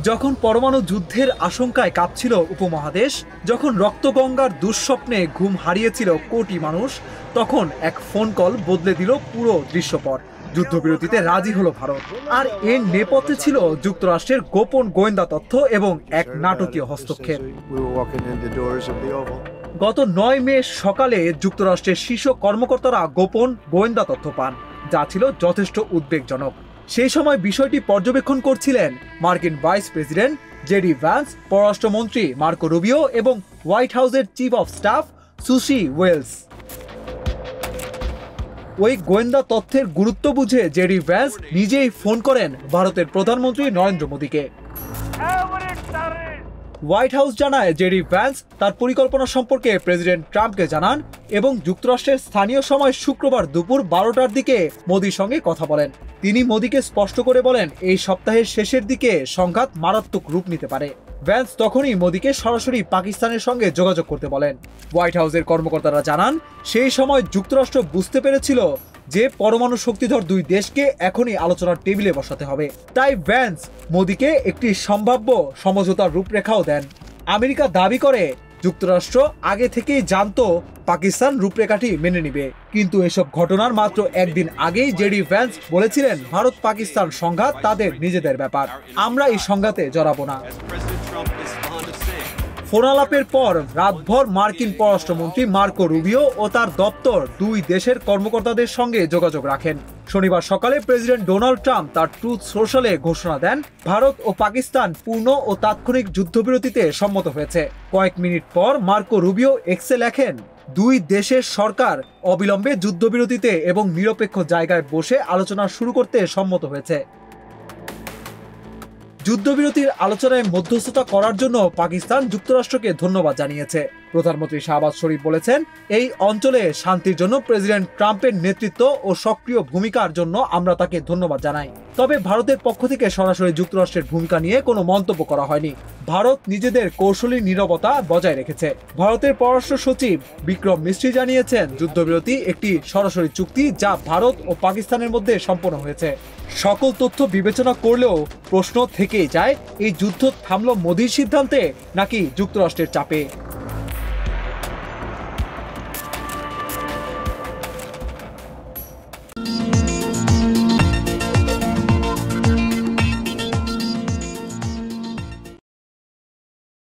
যখন পরমাণু যুদ্ধের আশঙ্কায় কাঁপছিল উপমহাদেশ, যখন রক্তগঙ্গার দুঃস্বপ্নে ঘুম হারিয়েছিল কোটি মানুষ, তখন এক ফোন কল বদলে দিল পুরো দৃশ্যপট। যুদ্ধবিরতিতে রাজি হলো ভারত, আর এর নেপথ্যে ছিল যুক্তরাষ্ট্রের গোপন গোয়েন্দা তথ্য এবং এক নাটকীয় হস্তক্ষেপ। গত 9 মে সকালে যুক্তরাষ্ট্রের শীর্ষ কর্মকর্তারা গোপন গোয়েন্দা তথ্য পান, যা ছিল যথেষ্ট উদ্বেগজনক। সেই সময় বিষয়টি পর্যবেক্ষণ করছিলেন মার্কিন ভাইস প্রেসিডেন্ট জেডি ভ্যান্স, পররাষ্ট্রমন্ত্রী মার্কো রুবিও এবং হোয়াইট হাউসের chief of staff Susie Wiles. ওই গোয়েন্দা তথ্যের গুরুত্ব বুঝে জেডি ভ্যান্স নিজেই ফোন করেন ভারতের প্রধানমন্ত্রী নরেন্দ্র মোদীকে। হোয়াইট হাউস জানায় জেডি ভ্যান্স তার পরিকল্পনা সম্পর্কে প্রেসিডেন্ট ট্রাম্পকে জানান এবং যুক্তরাষ্ট্রের স্থানীয় সময় শুক্রবার দুপুর 12টার দিকে মোদির সঙ্গে কথা বলেন। তিনি মোদিকে স্পষ্ট করে বলেন এই সপ্তাহের শেষের দিকে সংঘাত মারাত্মক রূপ নিতে পারে। ভ্যান্স তখনই মোদিকে সরাসরি পাকিস্তানের সঙ্গে যোগাযোগ করতে বলেন। হোয়াইট হাউসের কর্মকর্তারা জানান সেই সময় যুক্তরাষ্ট্র বুঝতে পেরেছিল যে পরমাণু শক্তিধর দুই দেশকে এখনই আলোচনার টেবিলে বসাতে হবে। তাই ভ্যান্স মোদিকে একটি সম্ভাব্য সমঝোতার রূপরেখাও দেন। আমেরিকা দাবি করে যুক্তরাষ্ট্র আগে থেকেই জানতো পাকিস্তান রূপরেখাটি মেনে নিবে, কিন্তু এসব ঘটনার মাত্র একদিন আগেই জেডি ভ্যান্স বলেছিলেন ভারত পাকিস্তান সংঘাত তাদের নিজেদের ব্যাপার, আমরা এই সংঘাতে জড়াবো না। ফোনালাপের পর রাতভর মার্কিন পররাষ্ট্রমন্ত্রী মার্কো রুবিও ও তার দপ্তর দুই দেশের কর্মকর্তাদের সঙ্গে যোগাযোগ রাখেন। শনিবার সকালে প্রেসিডেন্ট ডোনাল্ড ট্রাম্প তার ট্রুথ সোশ্যালে ঘোষণা দেন ভারত ও পাকিস্তান পূর্ণ ও তাৎক্ষণিক যুদ্ধবিরতিতে সম্মত হয়েছে। কয়েক মিনিট পর মার্কো রুবিও এক্সে লেখেন দুই দেশের সরকার অবিলম্বে যুদ্ধবিরতিতে এবং নিরপেক্ষ জায়গায় বসে আলোচনা শুরু করতে সম্মত হয়েছে। যুদ্ধবিরতির আলোচনায় মধ্যস্থতা করার জন্য পাকিস্তান যুক্তরাষ্ট্রকে ধন্যবাদ জানিয়েছে। প্রধানমন্ত্রী শাহবাজ শরীফ বলেছেন এই অঞ্চলে শান্তির জন্য প্রেসিডেন্ট ট্রাম্পের নেতৃত্ব ও সক্রিয় ভূমিকার জন্য আমরা তাকে ধন্যবাদ জানাই। তবে ভারতের পক্ষ থেকে সরাসরি যুক্তরাষ্ট্রের ভূমিকা নিয়ে কোনো মন্তব্য করা হয়নি। ভারত নিজেদের কৌশলী নীরবতা বজায় রেখেছে। ভারতের পররাষ্ট্র সচিব বিক্রম মিস্ত্রি জানিয়েছেন যুদ্ধবিরতি একটি সরাসরি চুক্তি যা ভারত ও পাকিস্তানের মধ্যে সম্পন্ন হয়েছে। সকল তথ্য বিবেচনা করলেও প্রশ্ন থেকেই যায় এই যুদ্ধ থামলো মোদির সিদ্ধান্তে নাকি যুক্তরাষ্ট্রের চাপে।